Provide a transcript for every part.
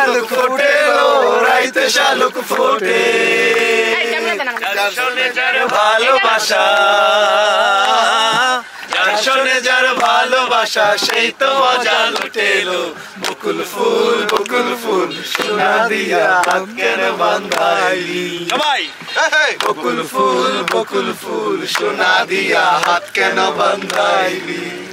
শালুক ফোটে লো রাইতে শালুক ফোটে যার ভালোবাসা যার শোনে যার ভালোবাসা সেই তো মজা লুটেলো বকুল ফুল সোনা দিয়া হাত কেন বাঁধাইলি সবাই বকুল ফুল সোনা দিয়া হাত কেন বাঁধাইলি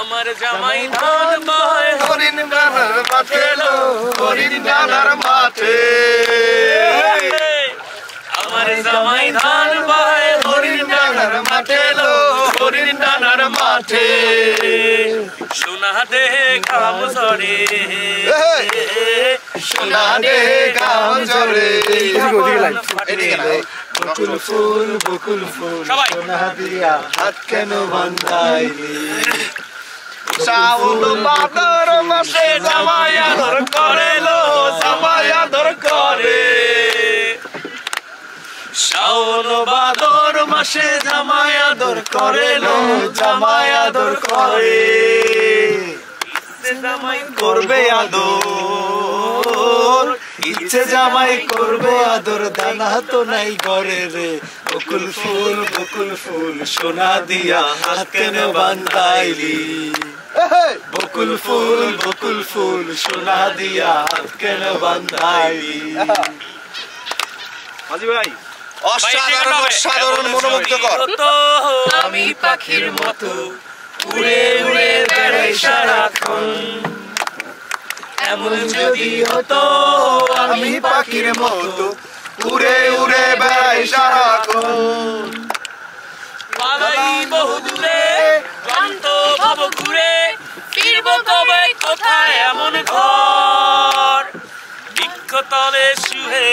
আমার জামাই ধান বয় হরিণ গানার মাঠে লো হরিণ গানার মাঠে আমার জামাই ধান বয় হরিণ গানার মাঠে লো হরিণ গানার মাঠে সোনা দে ঘাম ঝরে সোনা দে ঘাম ঝরে বকুল ফুল সোনা দিয়া হাত কেন বাঁধাইলি শ্রাবণ ভাদর মাসে জামাই আদর করে লো জামাই আদর করে শ্রাবণ ভাদর মাসে জামাই আদর করে লো জামাই আদর করে জামাই করবে আদর ইচ্ছে জামাই করবে আদর দানা তো নাই ঘরে রে বকুল ফুল সোনা দিয়া হাত কেন বাঁধাইলি বকুল ফুল সোনা দিয়া হাত কেন বাঁধাইলি মাঝি ভাই অসাধারণ মনোমুগ্ধকর আমি পাখির মতো উড়ে উড়ে বেড়াই সারাক্ষণ এমন যদি হতো আমি পাখির মতো উড়ে উড়ে বেড়াই সারাক্ষণ পালাই বহু দূরে ক্লান্ত ভব ঘুরে ফিরব কবে কোথায় এমন ঘর বৃক্ষতলে শুয়ে